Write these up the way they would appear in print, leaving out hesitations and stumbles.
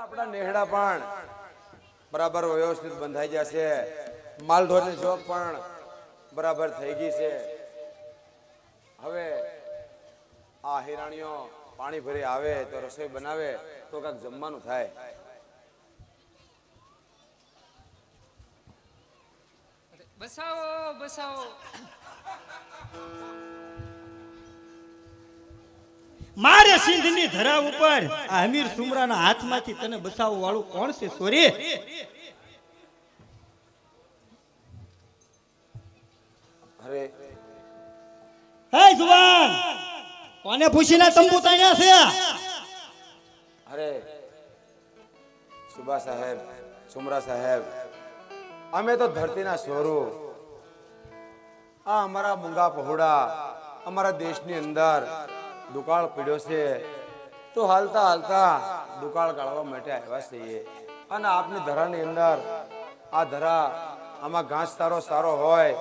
આપણા નેહડા પણ બરાબર વ્યવસ્થિત બંધાઈ જશે, માલઢોરની જોબ પણ બરાબર થઈ ગઈ છે. હવે આ હિરાણીઓ પાણી ભરી આવે તો રસોઈ બનાવે તો કાંઈક જમવાનું થાય. બસાવો બસાવો. મારે સિંધની ધરા ઉપર આ અમીર સુમરાના હાથમાંથી તને બસાવવા વાળું કોણ છે સોરી? અરે હે જુવાન, કોને પૂછીને તંબુ તાણ્યા છે? અરે સુબા સાહેબ, સુમરા સાહેબ, અમે તો ધરતીના સોરું. આ અમારા મૂંગા પહોળા અમારા દેશની અંદર દુકાળ પીડ્યો છે, તો હાલતા હાલતા દુકાળ કાઢવા માટે આવ્યા છીએ. અને આપની ધરાની અંદર આ ધરા, આમાં ઘાસ સારો હોય,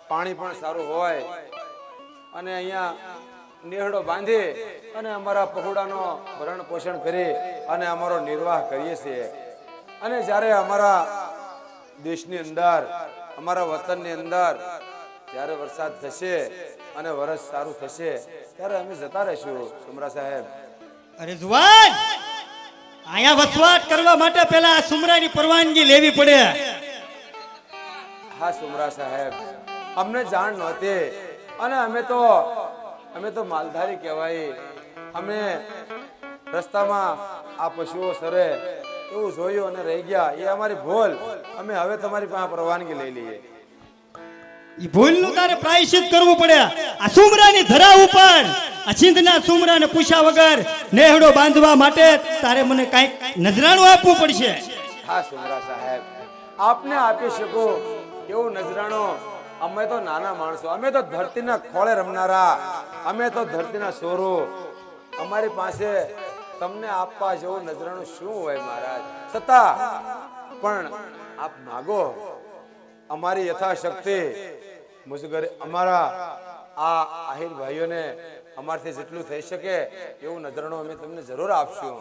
પાણી પણ સારું હોય, અને અહીંયા નેહડો બાંધી અને અમારા પહોળાનો ભરણ પોષણ કરી અને અમારો નિર્વાહ કરીએ છીએ. અને જ્યારે અમારા દેશની અંદર, અમારા વતનની અંદર જ્યારે વરસાદ થશે અને વરસ સારું થશે ત્યારે અમે જતા રહીશું. સુમરા સાહેબ, અરે જુવાન, અહીંયા વસવાટ કરવા માટે પહેલા આ સુમરાની પરવાનગી લેવી પડે. હા સુમરા સાહેબ, અમને જાણ નહોતી અને અમે તો માલધારી કહેવાય. અમે રસ્તામાં આ પશુઓ સરે એવું જોયું અને રહી ગયા, એ અમારી ભૂલ. અમે હવે તમારી પાસે પરવાનગી લઈ લઈએ. ઈ ભૂલનું તારે પ્રાયશ્ચિત કરવું પડે. આ સુમરાની ધરા ઉપર આ સિંધના સુમરાને પૂછ્યા વગર નેહડો બાંધવા માટે તારે મને કાંઈક નજરાણું આપવું પડશે. હા સુમરા સાહેબ, આપને આપી શકો એવું નજરાણો. અમે તો નાના માણસો, અમે તો ધરતીના ખોળે રમનારા, અમે તો ધરતીના સોરો. અમારી પાસે તમને આપવા જેવું નજરાણું શું હોય મહારાજ? છતાં પણ આપ માગો, અમારી યથાશક્તિ મુજગર અમારા આ આહિર ભાઈઓને અમારથી જેટલું થઈ શકે એવું નજરાણું અમે તમને જરૂર આપશું.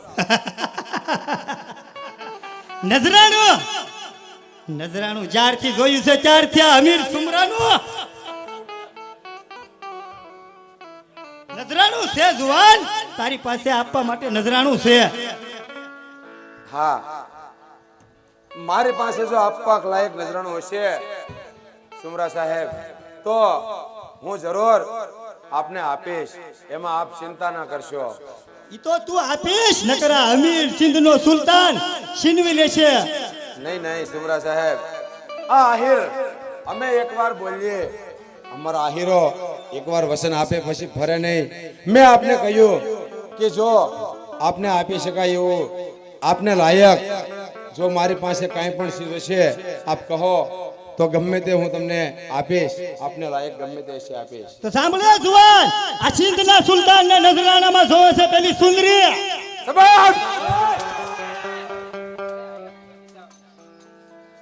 નજરાણું જ્યારથી જોયું છે ત્યારથી આ અમીર સુમરાનું નજરાણું છે. જુવાન, તારી પાસે આપવા માટે નજરાણું છે. હા, મારી પાસે જો આપવા લાયક નજરાણું હશે સુમરા સાહેબ તો હું જરૂર આપને આપીશ, એમાં આપ ચિંતા ના કરશો. ઈ તો તું આપીશ, નકર આ અમીર સિંધનો સુલતાન છીનવી લેશે. નહીં સુમરા સાહેબ, આ આહિર અમે એકવાર બોલીએ, અમારા આહિરો એકવાર વસન આપે પછી ફરે નહીં. મેં આપને કહ્યું કે જો આપને આપી શકાય એવું આપને લાયક જો મારી પાસે કાંઈ પણ ચીજ હશે આપ કહો તો ગમે તે હું તમને આપીશ. આપને લાયક ગમે તે હશે આપીશ. તો સાંભળો જુવાન, આ સિંધના સુલતાનના નજરાણામાં જોવે છે પેલી સુંદરી. સબાસ!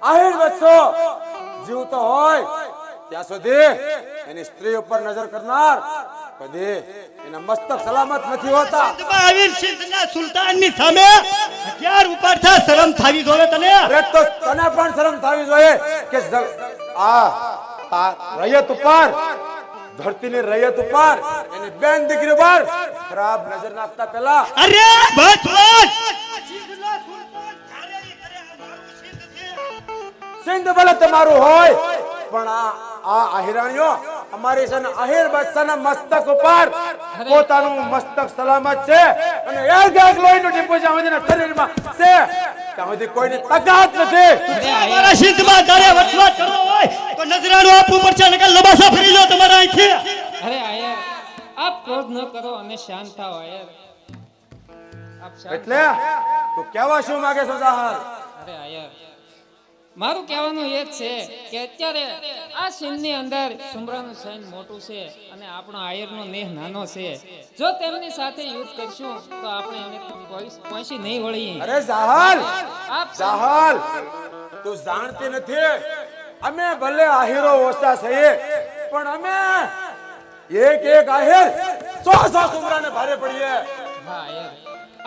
આહિર બચ્ચો જીવતો હોય ત્યાં સુધી એની સ્ત્રી ઉપર નજર કરનાર કદી એના મસ્તક સલામત નથી હોતા. આવીર સિંધના સુલતાનની સામે હથિયાર ઉપાડતા શરમ થાવી જોઈએ તને. અરે તો તને પણ શરમ થવી જોઈએ કે આ રૈયત ઉપર, ધરતીની રૈયત ઉપર, એની બેન દીકરી ઉપર ખરાબ નજર નાખતા પહેલા. અરે બસ સિંધ ભલે તમારું હોય પણ આ આહિરાણીઓ અમારી છે ને આહિર બાદશાહના મસ્તક ઉપર પોતાનું મસ્તક સલામત છે અને એક લોહીનું ટીપું જ્યાં સુધીના શરીરમાં છે ત્યાં સુધી કોઈની તાકાત નથી. તમારા સિંધમાં તારે વસવાટ કરવો હોય તો નજરાણું આપવું પડશે, નકર લબાસા ફરી જાઓ તમારા અહીંથી. અરે આયર, આપ ક્રોધ ન કરો અને શાંત થાઓ આયર. આપ શાંત એટલે તું કેવા શું માંગે છો જાહર? અરે આયર, મારું કહેવાનું એ જ છે કે અત્યારે આ સીનની અંદર સુમરાનું સૈન મોટું છે અને આપણો આયરનો નેહ નાનો છે. જો તેમની સાથે યુદ્ધ કરશું તો આપણે એને પહોંચી નહીં વળીએ. અરે જાહલ, આપ જાહલ, તું જાણતી નથી અમે ભલે આહિરો ઓછા છીએ પણ અમે એક આહિર 100 સુમરાને ભારે પડીએ. હા આયર,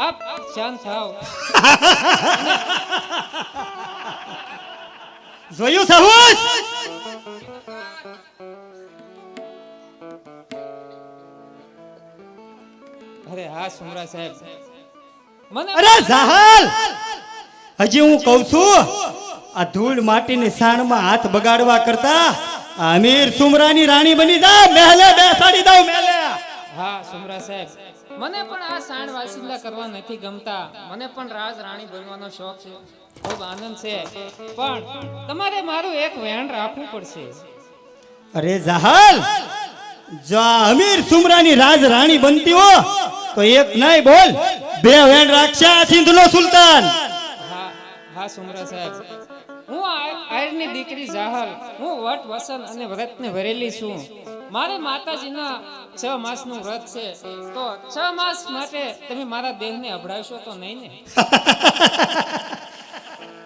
આપ શાંત થાવ. જોયું સાહુસ? અરે હા સુમરા સાહેબ, મને અરે જાહલ, હજી હું કહું છું, આ ધૂળ માટીની સાણમાં હાથ બગાડવા કરતા આ અમીર સુમરાની રાણી બની જા, મહેલે બેસાડી દઉં મહેલે. હા સુમરા સાહેબ, મને પણ આ સાણ વાસિંદા કરવા નથી ગમતા. મને પણ રાજ રાણી બનવાનો શોખ છે, ખૂબ આનંદ છે, પણ તમારે મારું એક વહેણ રાખવું પડશે. અરે જાહલ, જો આ અમીર સુમરાની રાજ રાણી બનતી હો તો એક નહીં બોલ, બે વેણ રાખશે આ સિંધનો સુલતાન. હા હા સુમરા સાહેબ, હું આયરની દીકરી જાહલ, હું વટ વસન અને વ્રતને ભરેલી છું. મારે માતાજીના 6 માસનું વ્રત છે, તો 6 માસ માટે તમે મારા દેહને અભડાવશો તો નહીં ને?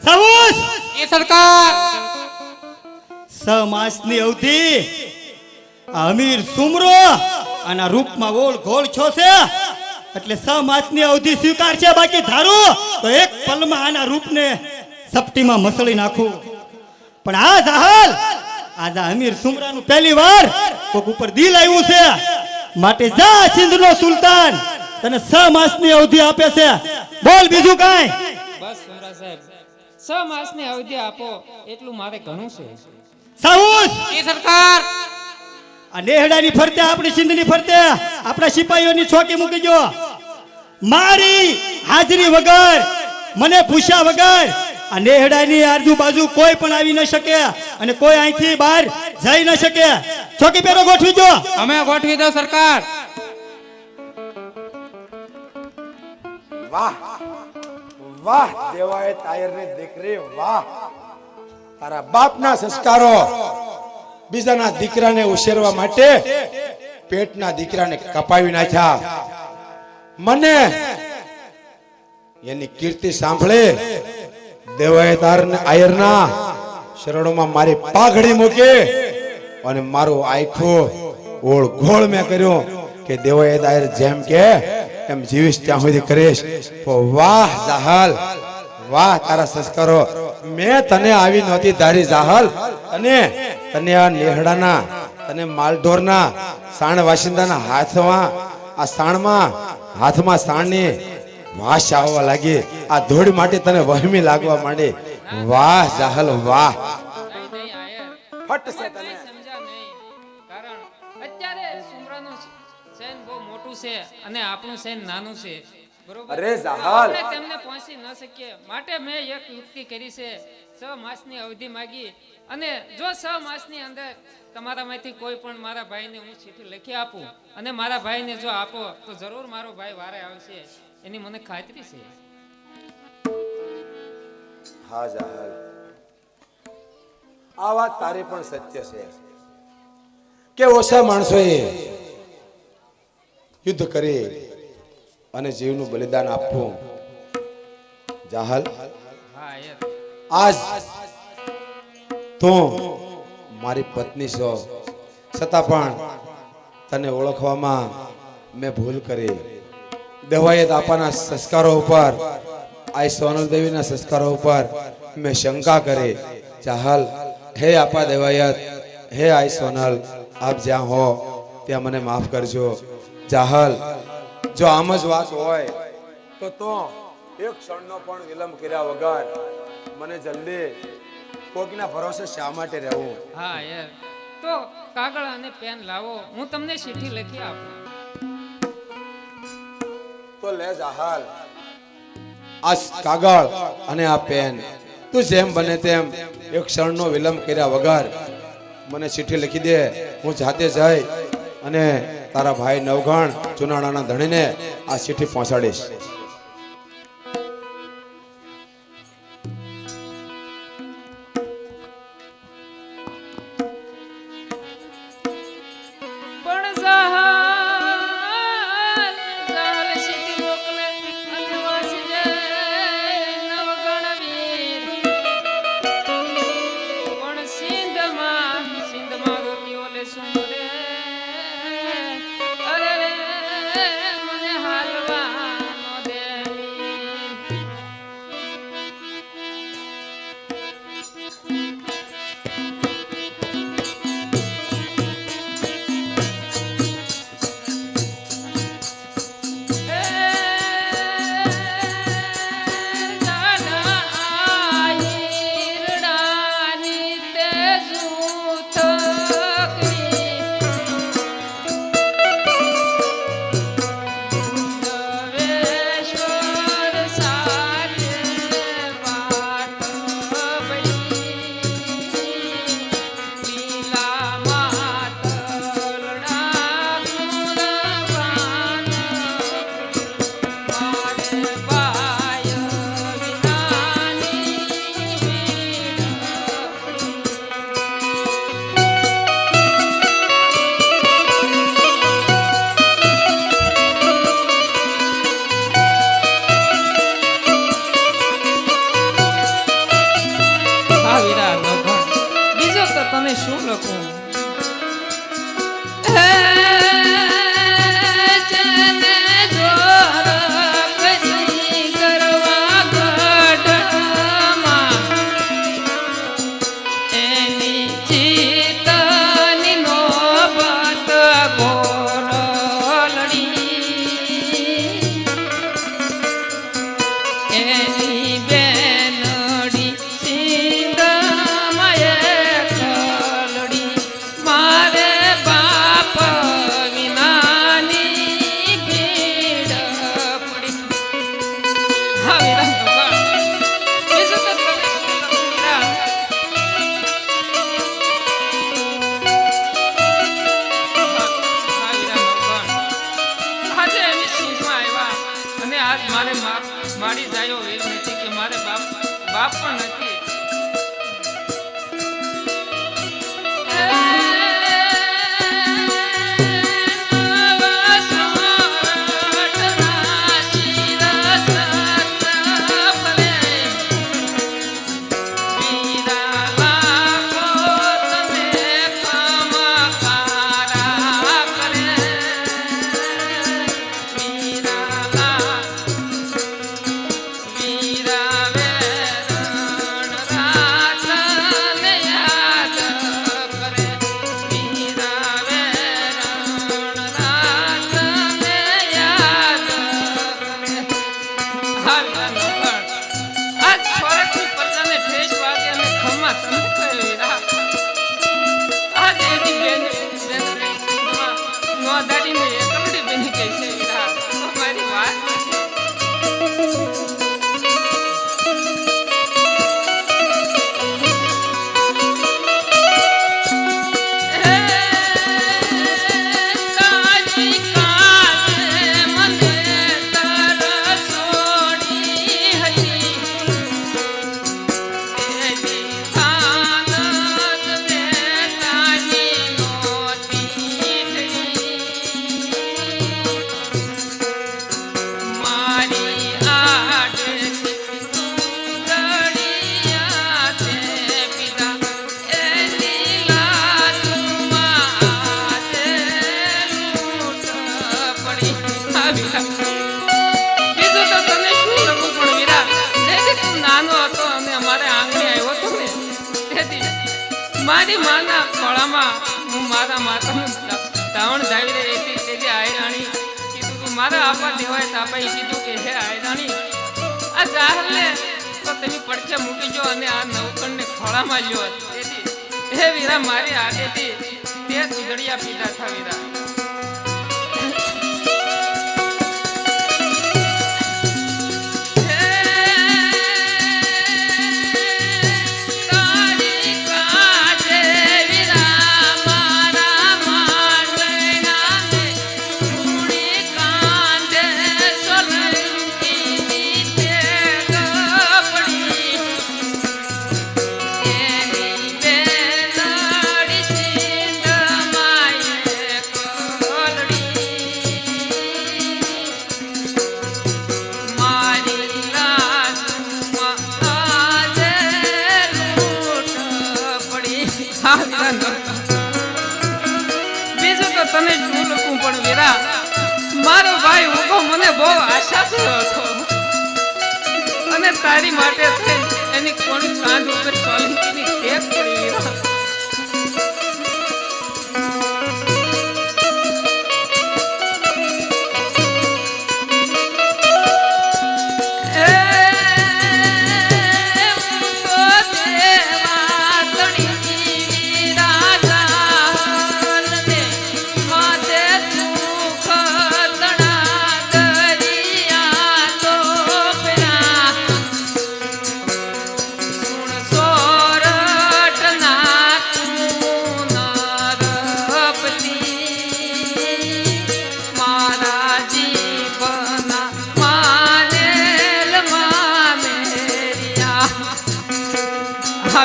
સાહુસ, એ સરકાર, 6 માસની અવધિ આ અમીર સુમરો આના રૂપમાં ઓળ ઘોળ છો છે, એટલે 6 માસની અવધિ સ્વીકાર છે. બાકી ધારું તો એક પલમાં આના રૂપને સપટીમાં મસળી નાખું. પણ આ જાહલ, આજ આ અમીર સુમરાનું પહેલી વાર કોક ઉપર દિલ આવ્યું છે, માટે જા સિંધનો સુલતાન તને 6 માસની અવધિ આપે છે. બોલ બીજું કાંઈ? બસ સુમરા સાહેબ, 6 માસની અવધિ આપો એટલું મારે ઘણું છે. સાહુસ, એ સરકાર, આ નેહડાની ફરતે, આપણી સિંધની ફરતે આપણા સિપાહીઓની ચોકી મૂકી જો. મારી હાજરી વગર, મને પૂછ્યા વગર આ નેહડાની આજુબાજુ કોઈ પણ આવી ન શકે અને કોઈ અહીંથી બહાર જઈ ન શકે. ચોકી પેરો ગોઠવી જો. અમે ગોઠવી દો સરકાર. વાહ વાહ દેવાય તાયરની દીકરી, વાહ. તારા બાપના સંસ્કારો બીજાના દીકરાને ઉછેરવા માટે પેટના દીકરાને કપાવી નાખ્યા. મને એની કીર્તિ સાંભળે દેવાય આયરના શરણોમાં મારી પાઘડી મૂકી અને મારું આખું ઓળ ઘોળ મેં કર્યો કે દેવાય આયર જેમ કે એમ જીવીશ ત્યાં સુધી કરીશ. તો વાહ જાહલ, વાહ તારા સંસ્કારો. મેં તને આવી નહોતી ધારી જાહલ, અને તને આ નેહડાના, તને માલઢોરના સાણ વાસિંદાના હાથમાં સાણની વાસ આવવા લાગી. આ ધૂળ માટે તને વહમી લાગવા માંડી. વાહ જાહલ, વાહ. નહીં આયર, ફટ છે તમે તને. સમજ્યા નહીં. કારણ અત્યારે સુમરાનું સૈન બહુ મોટું છે અને આપણું સૈન નાનું છે, બરોબર? અરે જાહલ. આપણે તેમને પહોંચી ન શકીએ, માટે મેં એક યુક્તિ કરી છે. 6 માસની અવધિ માંગી, અને જો 6 માસની અંદર તમારામાંથી કોઈ પણ મારા ભાઈને હું ચિઠ્ઠી લખી આપું અને મારા ભાઈને જો આપો તો જરૂર મારો ભાઈ વારે આવશે, એની મને ખાતરી છે. હા જાહલ, આ વાત તારી પણ સત્ય છે કે ઓછા માણસોએ યુદ્ધ કરી અને જીવનું બલિદાન આપવું. જાહલ, હા યાર, આજ તું મારી પત્ની છો, છતાં પણ તને ઓળખવામાં મેં ભૂલ કરી. દેવાયત આપાના સંસ્કારો ઉપર, આ સોનલ દેવીના સંસ્કારો ઉપર મેં શંકા કરી. જાહલ, હે આપા દેવાયત, હે આઈ સોનલ, આપ જ્યાં હો ત્યાં મને માફ કરજો. જાહલ, જો આમ જ વાત હોય તો એક ક્ષણનો પણ વિલંબ કર્યા વગર મને જલ્દી કોકના ભરોસે શા માટે રહેવું? હા યાર, તો કાગળ અને પેન લાવો, હું તમને ચિઠ્ઠી લખી આપું. તો લે જાહલ, આ કાગળ અને આ પેન, તું જેમ બને તેમ એક ક્ષણનો વિલંબ કર્યા વગર મને ચિઠ્ઠી લખી દે. હું જાતે જઈ અને તારા ભાઈ નવગણ ચુનાણાના ધણીને આ ચિઠ્ઠી પહોંચાડીશ. પણ જાહલ, જાહલ ચિઠ્ઠી મોકલે અને વાસી જાય નવગણ વીર. પણ સિંધમાં રોટી ઓલે સુમરે, અરે રે મને હાલવા નો લખું મારી જાયો વેર નથી કે મારે બાપ પણ નથી મારી માના ખોળામાં હું મારા માતાનું ધાવણ ધાવી રહી હતી તેથી આયરાણી કીધું તું મારા આપા દેવાય તાપાઈ કીધું કે હે આયરાણી આ જાહરને તો તમે પડખે મૂકી જો અને આ નવકણને ખોળામાં લ્યો તેથી હે વીરા મારી આગેથી તે દુધડિયા પીધા થા વીરા બીજું તો તને શું લખું પણ વીરા મારો ભાઈ ઉભો મને બહુ આશા હતો અને તારી માટે એની કોણી સાંજ ઉપર સોલંકીની ટેપ કરી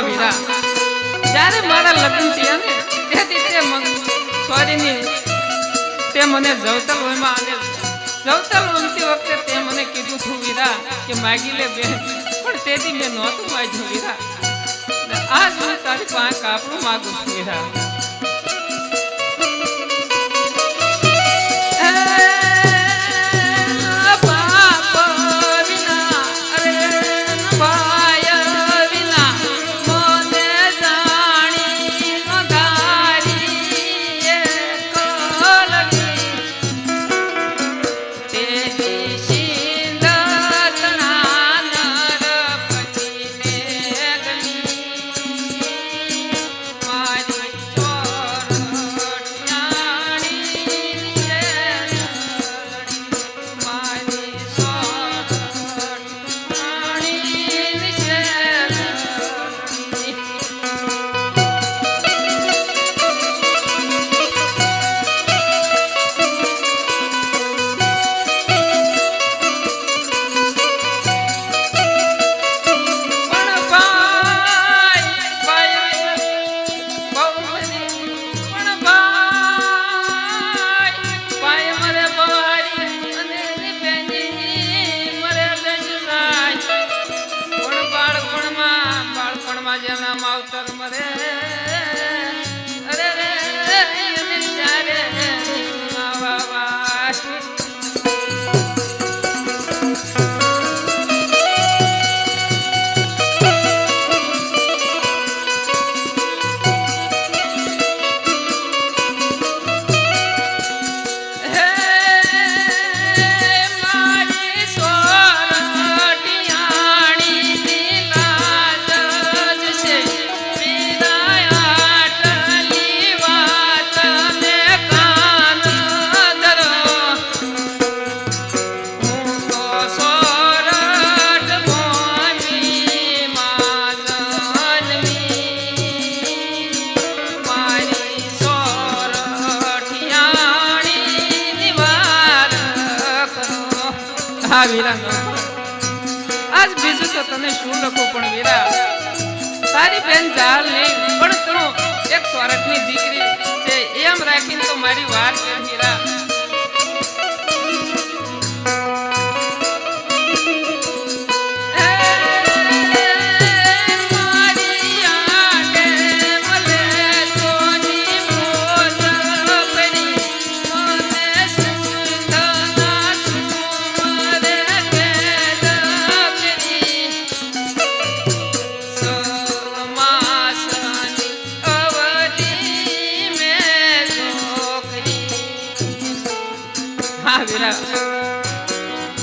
વીરા જ્યારે મારા લગ્ન થયા ને તેથી તે મને જવતલ હોયમાં અને જવતલ ઉમતી વખતે તે મને કીધું હતું વીરા કે માગી લે બેન પણ તેથી મેં નહોતું માગ્યું વીરા આજ હું તારી પાંચ કાપડું માંગુ છું વીરા હા વીરા આજ બીજું તો તને શું લખું પણ વીરા તારી બેન જાલ નહીં પણ તું એક સ્વરતની દીકરી છે એમ રાખીને તો મારી વાત કર વીરા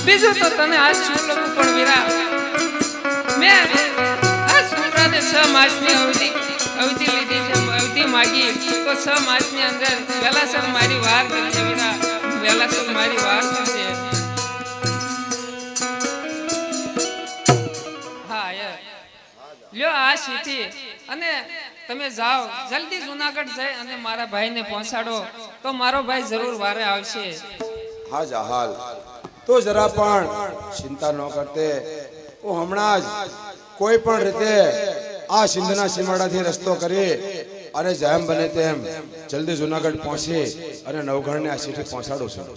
બીજું તો તને આજ શું લખું પણ વીરા મેં આ સુમરાને 6 માસની અવધિ લીધી છે અવધિ માગી તો 6 માસની અંદર વેલાસર મારી વાર કરજે વીરા વેલાસર મારી વાર કરજે હા યાર લ્યો આ સીટી અને તમે જાઓ જલ્દી જુનાગઢ જઈ અને મારા ભાઈને પહોંચાડો તો મારો ભાઈ જરૂર વારે આવશે હા જહાલ તો જરા પણ ચિંતા ન કરતે હું હમણાં જ કોઈ પણ રીતે આ સિંધના સીમાડાથી રસ્તો કરી અને જેમ બને તેમ જલ્દી જુનાગઢ પહોંચી અને નવઘણને આ સીટી પહોંચાડું છું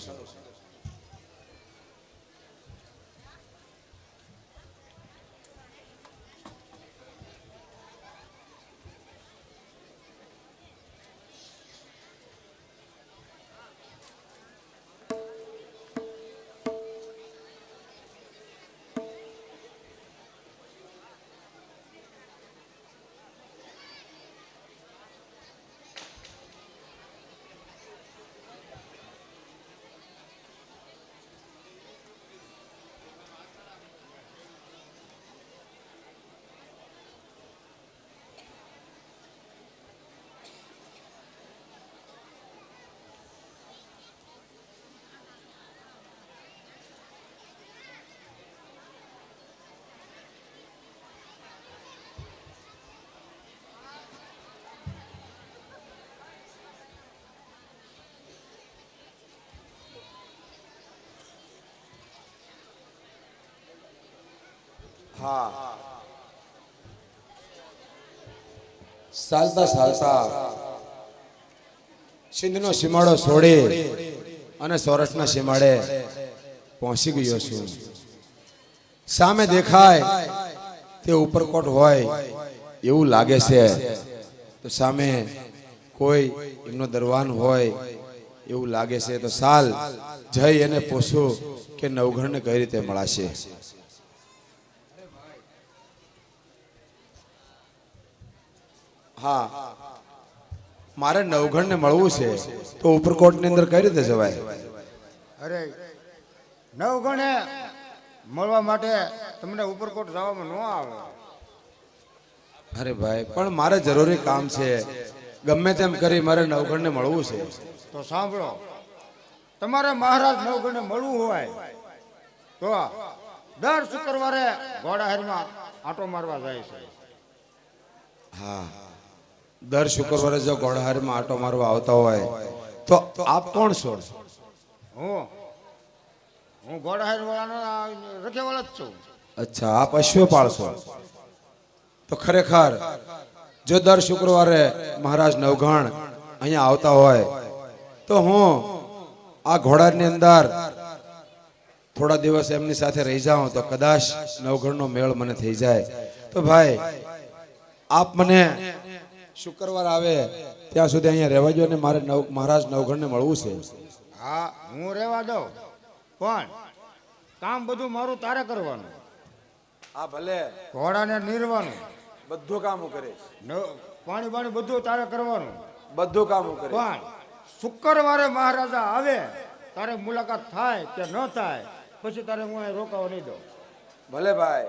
હા ચાલતા ચાલતા સિંધનો સીમાડો છોડી અને સૌરાષ્ટ્રના સીમાડે પહોંચી ગયો છું સામે દેખાય તે ઉપરકોટ હોય એવું લાગે છે તો સામે કોઈ એમનો દરવાન હોય એવું લાગે છે તો સાલ જઈ અને પૂછું કે નવઘણને કઈ રીતે મળાશે. હા, મારે નવઘણને મળવું છે તો ઉપરકોટની અંદર કઈ રીતે જવાય? અરે નવગણે મળવા માટે તમને ઉપરકોટ જવામાં ન આવે. અરે ભાઈ, પણ મારે જરૂરી કામ છે, ગમે તેમ કરી મારે નવઘણને મળવું છે. તો સાંભળો, તમારે મહારાજ નવગણે મળવું હોય તો દર શુક્રવારે ઘોડાહારમાં આંટો મારવા જાય છે. હા, દર શુક્રવારે જો ઘોડાહારમાં આટો મારવા આવતા હોય તો આપ કોણ છો? હું ઘોડાહાર વાળાનો રખેવાળો જ છું. અચ્છા, આપ અશ્વ પાળશો. તો ખરેખર જો દર શુક્રવારે મહારાજ નવઘણ અહીંયા આવતા હોય તો હું આ ઘોડાની અંદર થોડા દિવસ એમની સાથે રહી જાઉં તો કદાચ નવઘણનો મેળ મને થઈ જાય. તો ભાઈ, આપ મને શુક્રવાર આવે ત્યાં સુધી અહીંયા રહેવા જો ને મારે મહારાજ નવઘણને મળવું છે. હા, હું રહેવા દઉં, પણ કામ બધું મારું તારે કરવાનું. હા ભલે, ઘોડાને નીરવાનું, બધું કામ હું કરીશ, પાણી બાણી બધું તારે કરવાનું. બધું કામ હું કરીશ. પણ શુક્રવારે મહારાજા આવે તારે મુલાકાત થાય કે ન થાય પછી તારે હું અહીં રોકાવા નહીં દઉં. ભલે ભાઈ.